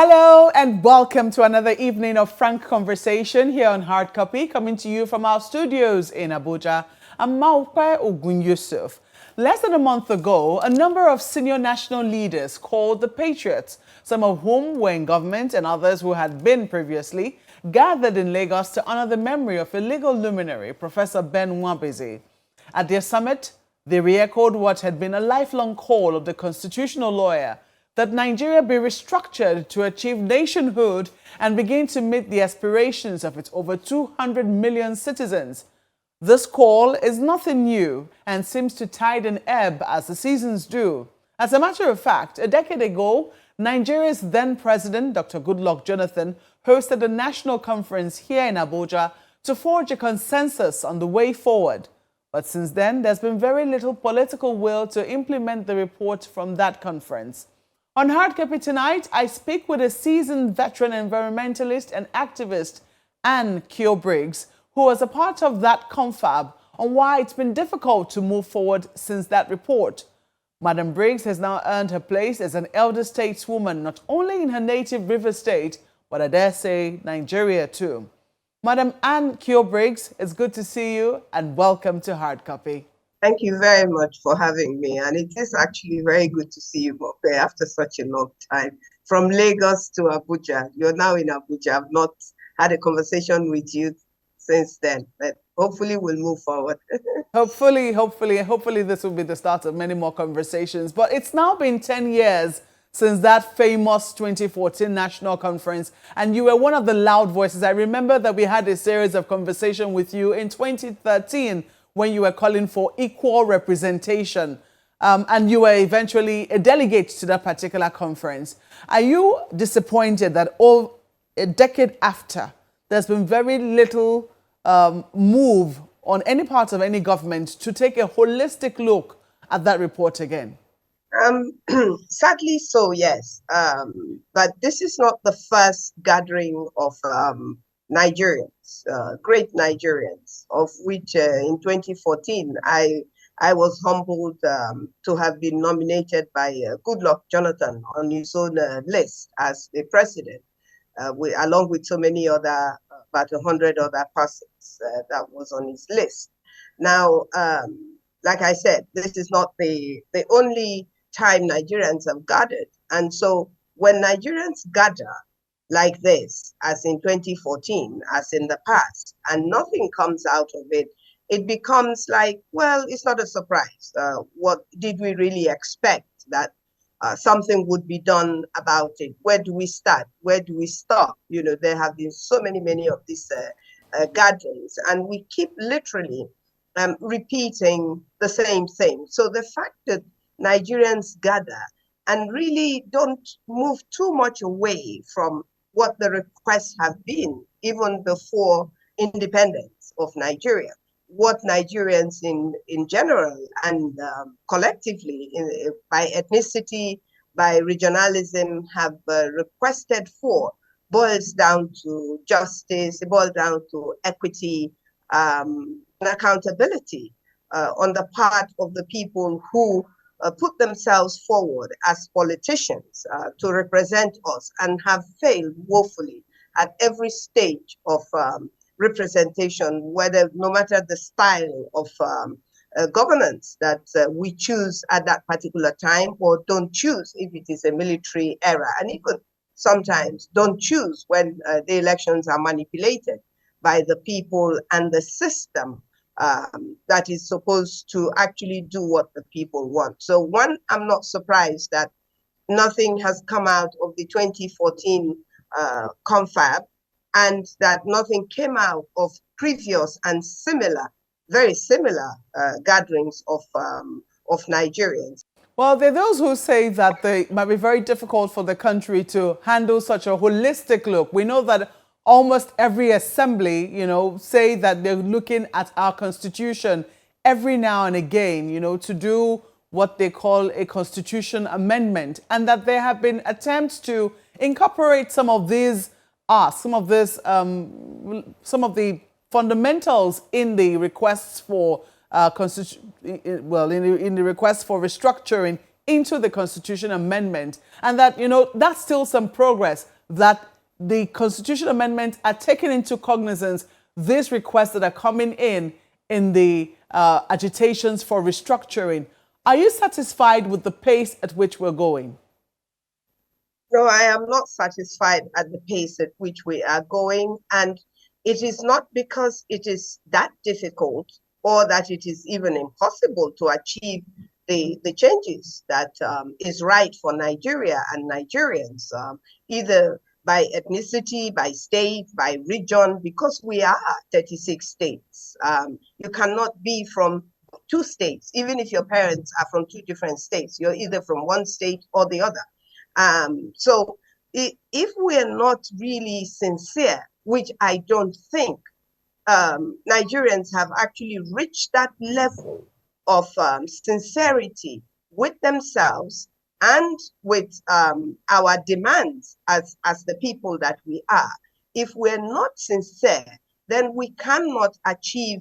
Hello and welcome to another evening of frank conversation here on Hard Copy, coming to you from our studios in Abuja. I'm Maupe Ogun Yusuf. Less than a month ago, a number of senior national leaders called the Patriots, some of whom were in government and others who had been previously, gathered in Lagos to honor the memory of a legal luminary, Professor Ben Nwabeze. At their summit, they re-echoed what had been a lifelong call of the constitutional lawyer, that Nigeria be restructured to achieve nationhood and begin to meet the aspirations of its over 200 million citizens. This call is nothing new and seems to tide and ebb as the seasons do. As a matter of fact, a decade ago, Nigeria's then president, Dr. Goodluck Jonathan, hosted a national conference here in Abuja to forge a consensus on the way forward. But since then, there's been very little political will to implement the report from that conference. On Hard Copy tonight, I speak with a seasoned veteran environmentalist and activist, Annkio Briggs, who was a part of that confab, on why it's been difficult to move forward since that report. Madam Briggs has now earned her place as an elder stateswoman, not only in her native River State, but I dare say Nigeria too. Madam Annkio Briggs, it's good to see you and welcome to Hard Copy. Thank you very much for having me. And it is actually very good to see you, Mope, after such a long time. From Lagos to Abuja. You're now in Abuja. I've not had a conversation with you since then, but hopefully we'll move forward. Hopefully this will be the start of many more conversations. But it's now been 10 years since that famous 2014 national conference, and you were one of the loud voices. I remember that we had a series of conversations with you in 2013 when you were calling for equal representation, and you were eventually a delegate to that particular conference. Are you disappointed that a decade after, there's been very little move on any part of any government to take a holistic look at that report again? Sadly so, yes. But this is not the first gathering of Nigerians, great Nigerians, of which in 2014 I was humbled to have been nominated by Goodluck Jonathan on his own list as the president, along with so many other, about 100 other persons that was on his list. Now, like I said, this is not the only time Nigerians have gathered. And so when Nigerians gather like this, as in 2014, as in the past, and nothing comes out of it, it becomes like, well, it's not a surprise. What did we really expect that something would be done about it? Where do we start? Where do we stop? You know, there have been so many of these gatherings, and we keep literally repeating the same thing. So the fact that Nigerians gather and really don't move too much away from what the requests have been, even before independence of Nigeria, what Nigerians in general and collectively by ethnicity, by regionalism have requested for, boils down to justice, it boils down to equity and accountability on the part of the people who put themselves forward as politicians to represent us and have failed woefully at every stage of representation, no matter the style of governance that we choose at that particular time or don't choose if it is a military era, and even sometimes don't choose when the elections are manipulated by the people and the system that is supposed to actually do what the people want. So one, I'm not surprised that nothing has come out of the 2014 confab, and that nothing came out of previous and very similar gatherings of Nigerians. Well, there are those who say that it might be very difficult for the country to handle such a holistic look. We know that almost every assembly, say that they're looking at our constitution every now and again, to do what they call a constitution amendment, and that there have been attempts to incorporate some of these some of the fundamentals in the requests for in the request for restructuring into the Constitution Amendment, and that, that's still some progress, that the Constitution Amendment are taking into cognizance these requests that are coming in the agitations for restructuring. Are you satisfied with the pace at which we're going? No, I am not satisfied at the pace at which we are going. And it is not because it is that difficult or that it is even impossible to achieve the changes that is right for Nigeria and Nigerians, either by ethnicity, by state, by region, because we are 36 states. You cannot be from 2 states, even if your parents are from 2 different states. You're either from one state or the other. So if we're not really sincere, which I don't think, Nigerians have actually reached that level of sincerity with themselves and with our demands as the people that we are. If we're not sincere, then we cannot achieve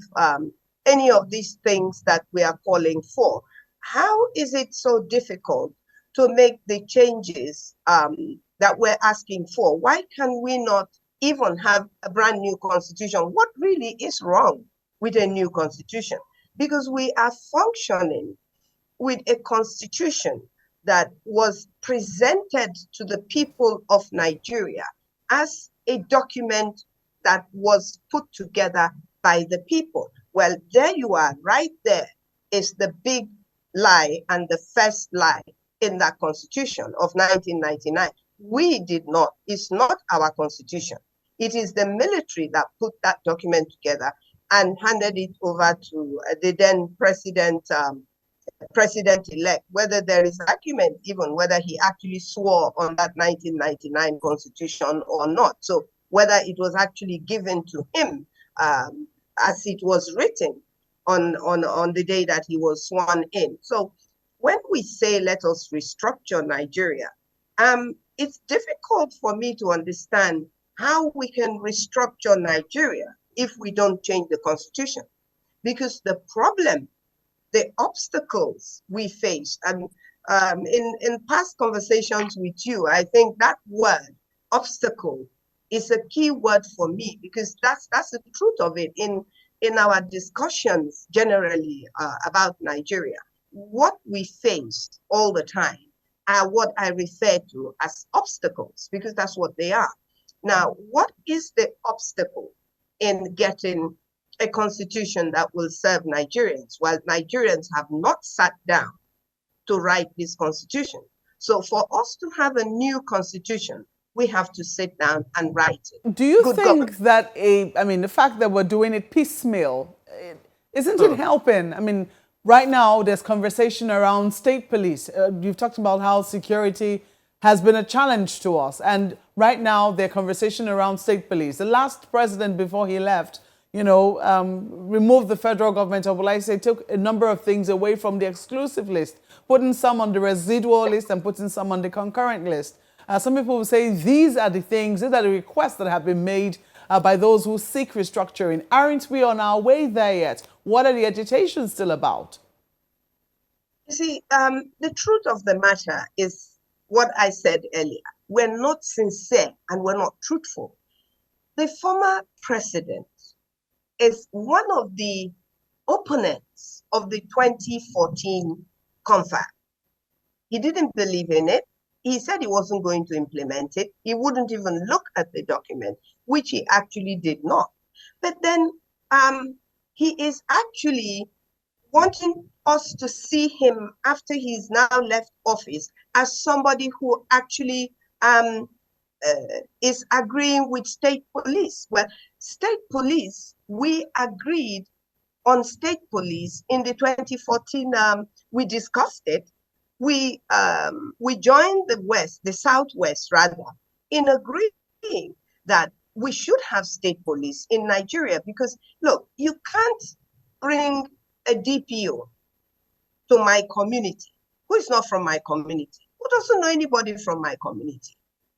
any of these things that we are calling for. How is it so difficult to make the changes that we're asking for? Why can we not even have a brand new constitution? What really is wrong with a new constitution? Because we are functioning with a constitution that was presented to the people of Nigeria as a document that was put together by the people. Well, there you are, right there is the big lie and the first lie in that constitution of 1999. We did not, it's not our constitution. It is the military that put that document together and handed it over to the then president-elect, whether there is argument even whether he actually swore on that 1999 constitution or not. So whether it was actually given to him as it was written on the day that he was sworn in. So when we say let us restructure Nigeria, it's difficult for me to understand how we can restructure Nigeria if we don't change the constitution. Because the problem, the obstacles we face, and in past conversations with you, I think that word, obstacle, is a key word for me, because that's the truth of it in our discussions generally about Nigeria. What we face all the time are what I refer to as obstacles, because that's what they are. Now, what is the obstacle in getting a constitution that will serve Nigerians? Well, Nigerians have not sat down to write this constitution. So for us to have a new constitution, we have to sit down and write it. Do you think that the fact that we're doing it piecemeal, isn't it helping? I mean, right now there's conversation around state police. You've talked about how security has been a challenge to us. And right now there's conversation around state police. The last president before he left, removed the federal government, or will I say, took a number of things away from the exclusive list, putting some on the residual list and putting some on the concurrent list. Some people will say these are the things, these are the requests that have been made by those who seek restructuring. Aren't we on our way there yet? What are the agitations still about? You see, the truth of the matter is what I said earlier. We're not sincere and we're not truthful. The former president is one of the opponents of the 2014 confab. He didn't believe in it. He said he wasn't going to implement it. He wouldn't even look at the document, which he actually did not. But then he is actually wanting us to see him after he's now left office as somebody who actually is agreeing with state police. Well, state police, we agreed on state police in the 2014, we discussed it. We joined the Southwest rather, in agreeing that we should have state police in Nigeria, because look, you can't bring a DPO to my community who is not from my community, who doesn't know anybody from my community.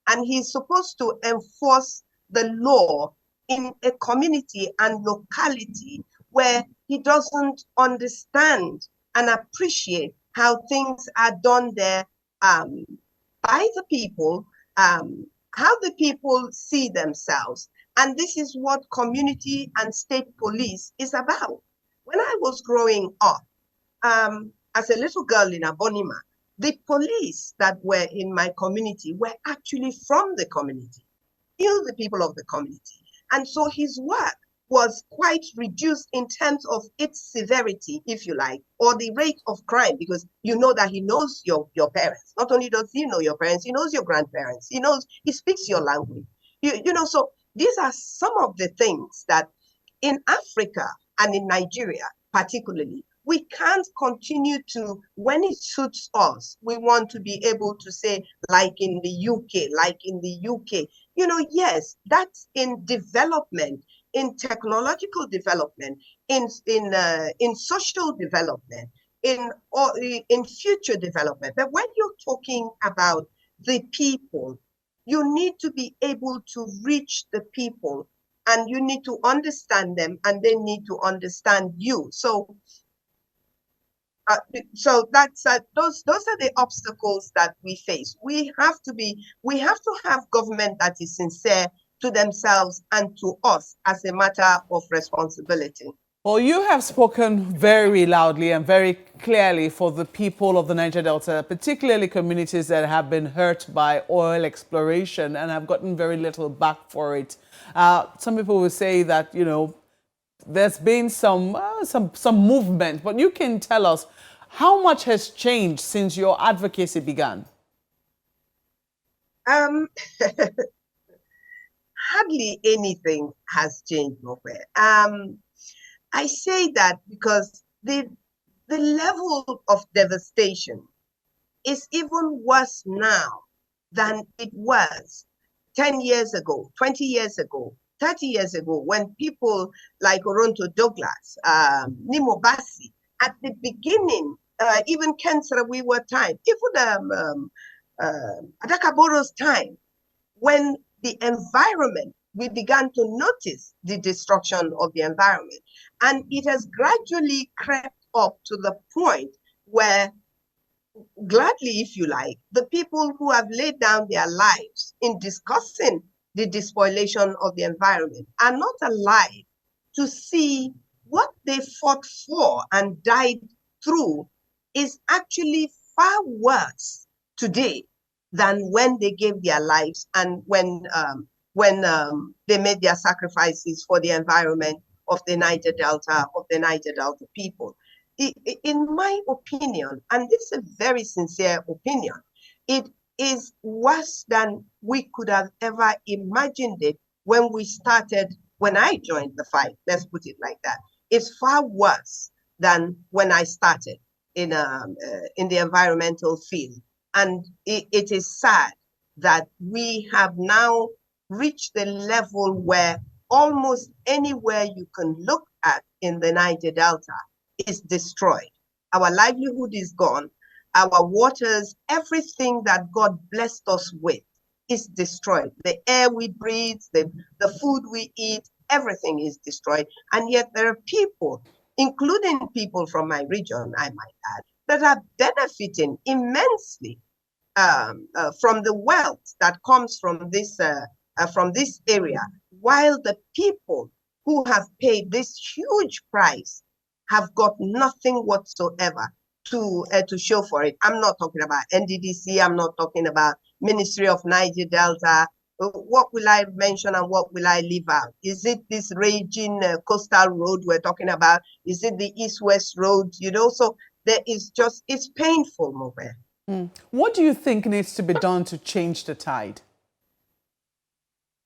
And he's supposed to enforce the law in a community and locality where he doesn't understand and appreciate how things are done there by the people, how the people see themselves. And this is what community and state police is about. When I was growing up, as a little girl in Abonima, the police that were in my community were actually from the community, knew the people of the community. And so his work was quite reduced in terms of its severity, if you like, or the rate of crime, because you know that he knows your parents. Not only does he know your parents, he knows your grandparents. He speaks your language. So these are some of the things that in Africa and in Nigeria, particularly, we can't continue to, when it suits us, we want to be able to say, like in the UK, yes, that's in development, in technological development, in social development, in future development. But when you're talking about the people, you need to be able to reach the people, and you need to understand them, and they need to understand you. So that's those are the obstacles that we face. We have to have government that is sincere to themselves and to us as a matter of responsibility. Well, you have spoken very loudly and very clearly for the people of the Niger Delta, particularly communities that have been hurt by oil exploration and have gotten very little back for it. Some people will say that, there's been some movement, but you can tell us how much has changed since your advocacy began? Hardly anything has changed, Mope. I say that because the level of devastation is even worse now than it was 10 years ago, 20 years ago, 30 years ago, when people like Oronto Douglas, Nimo Bassi, at the beginning, even Ken Sarawiwa time, even Adakaboro's time, when the environment, we began to notice the destruction of the environment. And it has gradually crept up to the point where, gladly, if you like, the people who have laid down their lives in discussing the despoilation of the environment are not alive to see what they fought for and died through is actually far worse today than when they gave their lives and when they made their sacrifices for the environment of the Niger Delta, of the Niger Delta people. In my opinion, and this is a very sincere opinion, it is worse than we could have ever imagined it when I joined the fight. Let's put it like that. It's far worse than when I started in the environmental field. And it is sad that we have now reached the level where almost anywhere you can look at in the Niger Delta is destroyed. Our livelihood is gone. Our waters, everything that God blessed us with is destroyed. The air we breathe, the food we eat, everything is destroyed. And yet there are people, including people from my region, I might add, that are benefiting immensely from the wealth that comes from this area, while the people who have paid this huge price have got nothing whatsoever to show for it. I'm not talking about NDDC. I'm not talking about Ministry of Niger Delta. What will I mention and what will I leave out? Is it this raging coastal road we're talking about? Is it the east-west road? So there is just, it's painful, Mobe. What do you think needs to be done to change the tide?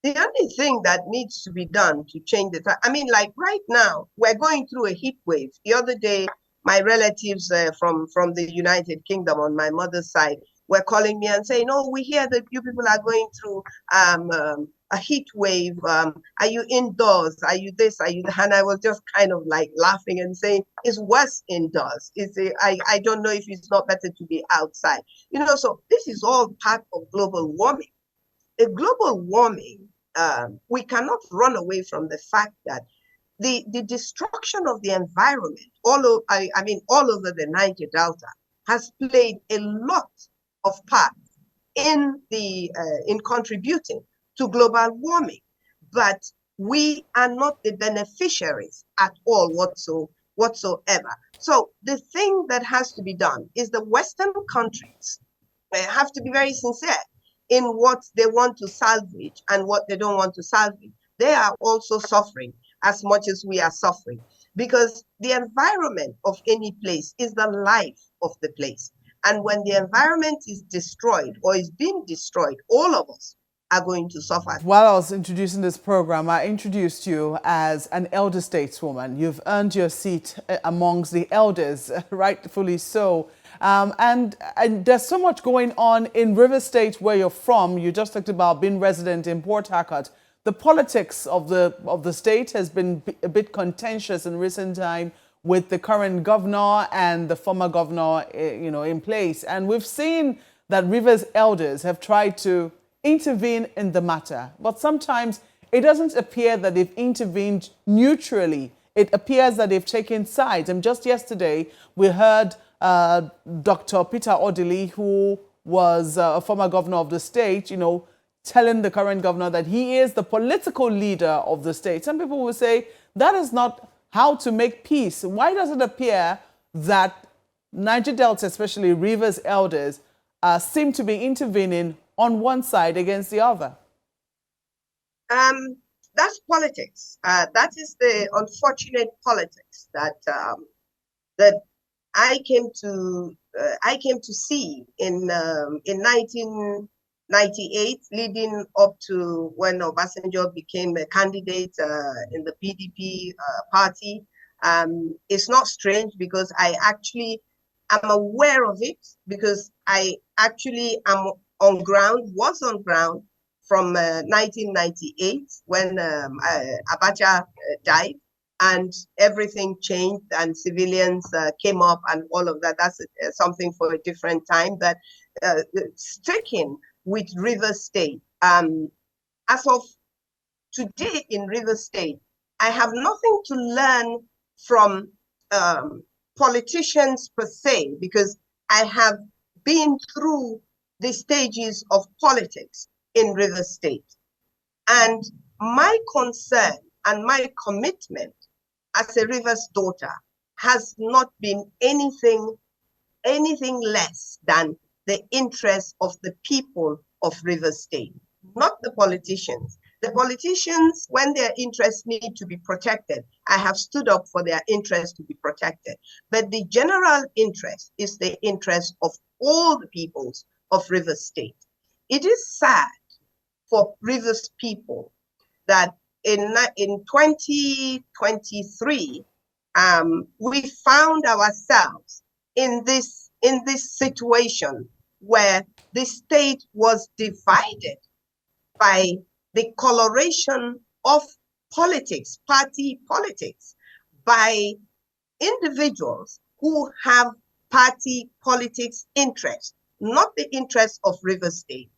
The only thing that needs to be done to change the tide, I mean, like right now, we're going through a heat wave. The other day, my relatives from the United Kingdom on my mother's side were calling me and saying, "Oh, we hear that you people are going through a heat wave. Are you indoors? Are you this? Are you that?" And I was just kind of like laughing and saying, "It's worse indoors. I don't know if it's not better to be outside." So this is all part of global warming. A global warming, we cannot run away from the fact that the destruction of the environment all over the Niger Delta has played a lot of part in contributing to global warming, but we are not the beneficiaries at all whatsoever. So the thing that has to be done is the Western countries have to be very sincere in what they want to salvage and what they don't want to salvage. They are also suffering as much as we are suffering, because the environment of any place is the life of the place. And when the environment is destroyed or is being destroyed, all of us are going to suffer. While I was introducing this program, I introduced you as an elder stateswoman. You've earned your seat amongst the elders, rightfully so. And there's so much going on in River State, where you're from. You just talked about being resident in Port Harcourt. The politics of the state has been a bit contentious in recent time, with the current governor and the former governor, in place. And we've seen that Rivers elders have tried to intervene in the matter, but sometimes it doesn't appear that they've intervened neutrally. It appears that they've taken sides. And just yesterday, we heard Dr. Peter Odili, who was a former governor of the state, telling the current governor that he is the political leader of the state. Some people will say that is not how to make peace. Why does it appear that Niger Delta, especially Rivers elders, seem to be intervening on one side against the other? That's politics. That is the unfortunate politics that I came to see in 1998, leading up to when Obasanjo became a candidate in the PDP party. It's not strange, because I actually am aware of it, because I actually was on ground from 1998 when Abacha died, and everything changed and civilians came up and all of that. That's something for a different time. But sticking with River State, as of today in River State, I have nothing to learn from politicians per se, because I have been through the stages of politics in River State. And my concern and my commitment as a Rivers daughter has not been anything less than the interest of the people of River State, not the politicians. The politicians, when their interests need to be protected, I have stood up for their interests to be protected. But the general interest is the interest of all the peoples of River State. It is sad for Rivers people that in 2023, we found ourselves in this situation where the state was divided by the coloration of politics, party politics, by individuals who have party politics interests, not the interests of River State,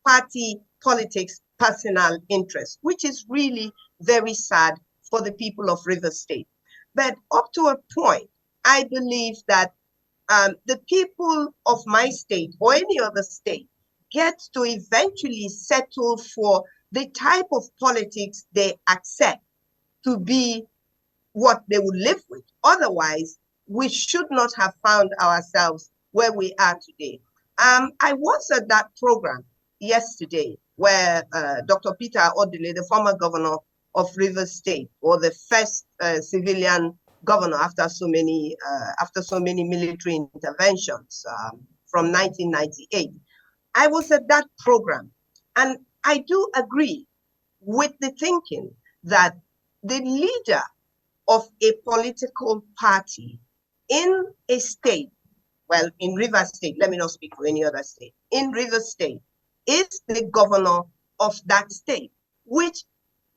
party politics, personal interests, which is really very sad for the people of River State. But up to a point, I believe that the people of my state or any other state get to eventually settle for the type of politics they accept to be what they would live with. Otherwise, we should not have found ourselves where we are today. I was at that program yesterday where Dr. Peter Odili, the former governor of Rivers State, or the first civilian governor after so many military interventions from 1998. I was at that program, and I do agree with the thinking that the leader of a political party in a state, well, in Rivers State, let me not speak for any other state, in Rivers State is the governor of that state, which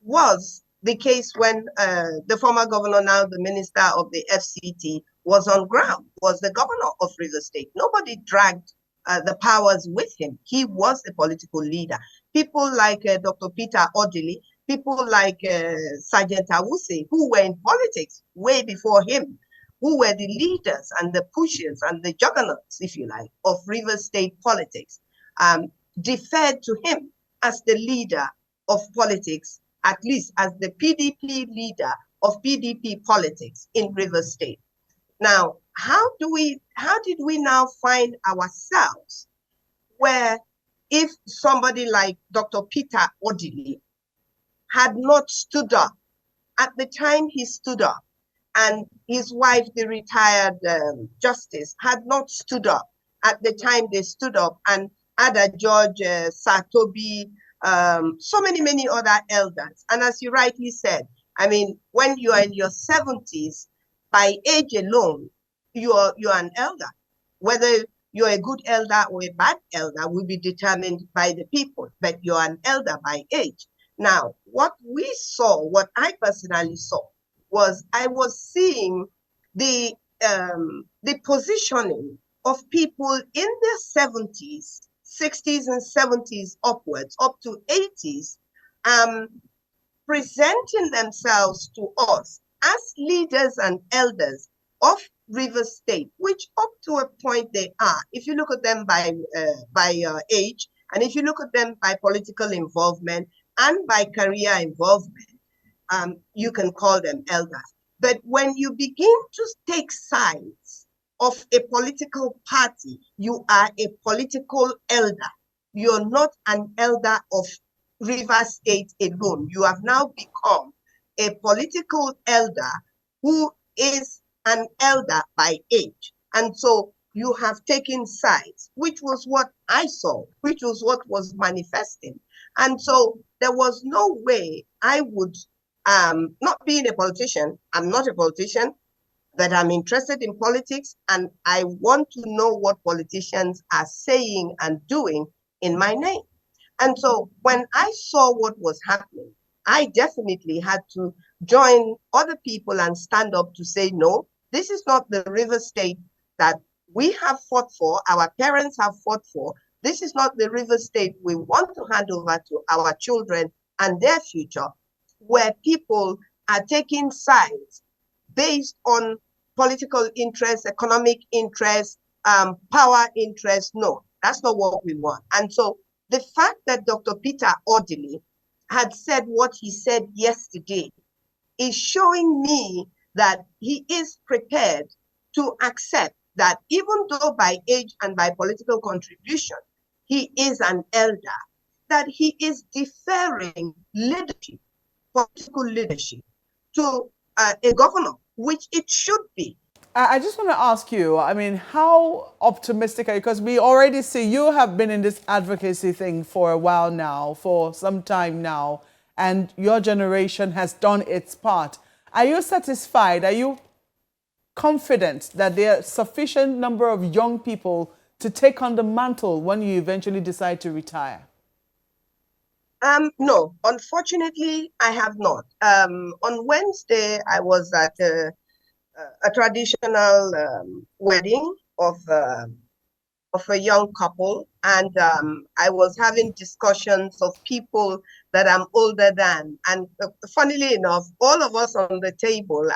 was the case when the former governor, now the minister of the FCT, was on ground, was the governor of Rivers State. Nobody dragged the powers with him. He was a political leader. People like Dr. Peter Odili, people like Sergeant Awusi, who were in politics way before him, who were the leaders and the pushers and the juggernauts, if you like, of River State politics, deferred to him as the leader of politics, at least as the PDP leader of PDP politics in River State. Now, how did we now find ourselves where if somebody like Dr. Peter Odili had not stood up at the time he stood up, and his wife, the retired justice, had not stood up at the time they stood up, and Ada George, Satobi, so many other elders. And as you rightly said, I mean, when you are in your 70s, by age alone, you're an elder. Whether you're a good elder or a bad elder will be determined by the people, but you're an elder by age. Now, what we saw, what I personally saw, was I was seeing the positioning of people in their 70s, 60s and 70s upwards, up to 80s, presenting themselves to us as leaders and elders of River State, which up to a point they are. If you look at them by age, and if you look at them by political involvement and by career involvement, you can call them elders. But when you begin to take sides of a political party, you are a political elder. You're not an elder of River State alone. You have now become a political elder who is an elder by age. And so you have taken sides, which was what I saw, which was what was manifesting. And so there was no way I would, not being a politician, I'm not a politician, but I'm interested in politics, and I want to know what politicians are saying and doing in my name. And so when I saw what was happening, I definitely had to join other people and stand up to say, no, this is not the River State that we have fought for, our parents have fought for. This is not the River State we want to hand over to our children and their future, where people are taking sides based on political interest, economic interest, power interest. No, that's not what we want. And so the fact that Dr. Peter Odili had said what he said yesterday is showing me that he is prepared to accept that even though by age and by political contribution, he is an elder, that he is deferring leadership, political leadership, to a governor, which it should be. I just want to ask you, I mean, how optimistic are you? Because we already see you have been in this advocacy thing for a while now, for some time now, and your generation has done its part. Are you satisfied? Are you confident that there are sufficient number of young people to take on the mantle when you eventually decide to retire? No, unfortunately, I have not. On Wednesday, I was at a traditional wedding of a young couple, and I was having discussions of people that I'm older than. And funnily enough, all of us on the table,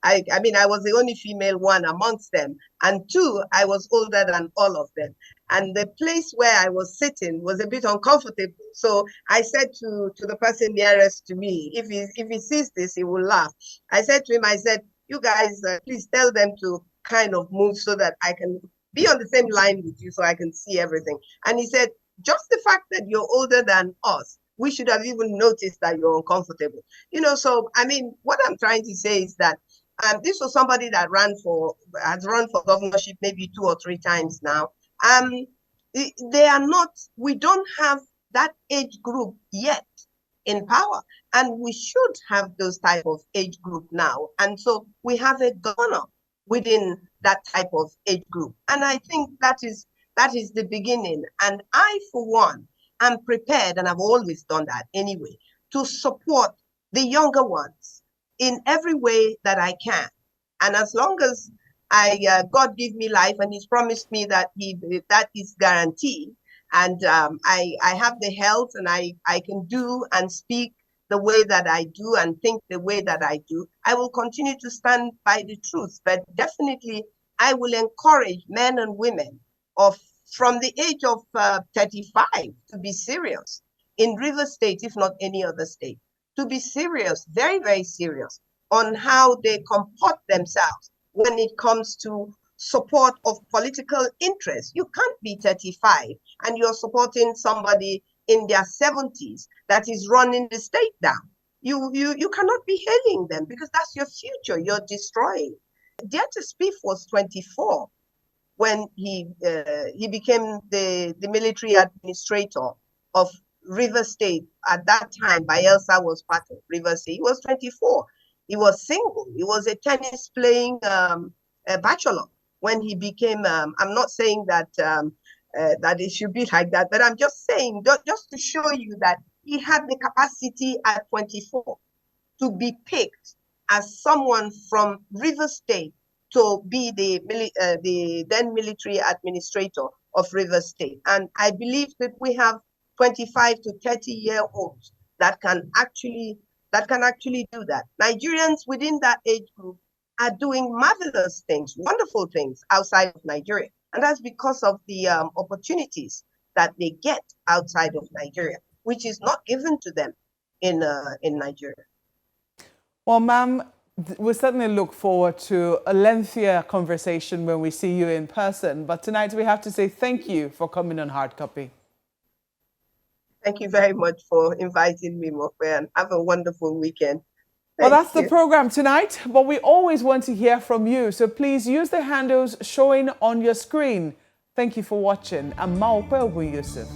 I mean, I was the only female one amongst them, and two, I was older than all of them. And the place where I was sitting was a bit uncomfortable. So I said to the person nearest to me, if he sees this, he will laugh. I said to him, I said, you guys, please tell them to kind of move so that I can be on the same line with you so I can see everything. And he said, just the fact that you're older than us, we should have even noticed that you're uncomfortable. You know, so, I mean, what I'm trying to say is that this was somebody that has run for governorship maybe 2 or 3 times now. They are not, we don't have that age group yet in power, and we should have those type of age group now. And so we have a governor within that type of age group. And I think that is the beginning. And I, for one, am prepared, and I've always done that anyway, to support the younger ones in every way that I can. And as long as God give me life, and he's promised me that that is guaranteed, and I have the health, and I can do and speak the way that I do and think the way that I do, I will continue to stand by the truth. But definitely, I will encourage men and women from the age of 35 to be serious in River State, if not any other state, to be serious, very, very serious on how they comport themselves when it comes to support of political interests. You can't be 35 and you're supporting somebody in their 70s that is running the state down. You cannot be hailing them because that's your future. You're destroying. Dieta Spieth was 24 when he became the military administrator of River State. At that time, Bayelsa was part of River State. He was 24. He was single. He was a tennis playing bachelor when he became. I'm not saying that that it should be like that, but I'm just saying just to show you that he had the capacity at 24 to be picked as someone from River State to be the then military administrator of River State. And I believe that we have 25 to 30-year-olds that can actually do that. Nigerians within that age group are doing marvelous things, wonderful things outside of Nigeria. And that's because of the opportunities that they get outside of Nigeria, which is not given to them in Nigeria. Well, ma'am, we certainly look forward to a lengthier conversation when we see you in person. But tonight we have to say thank you for coming on Hard Copy. Thank you very much for inviting me, Mofe, and have a wonderful weekend. Well, that's the program tonight, but we always want to hear from you. So please use the handles showing on your screen. Thank you for watching. I'm Maope Yusuf.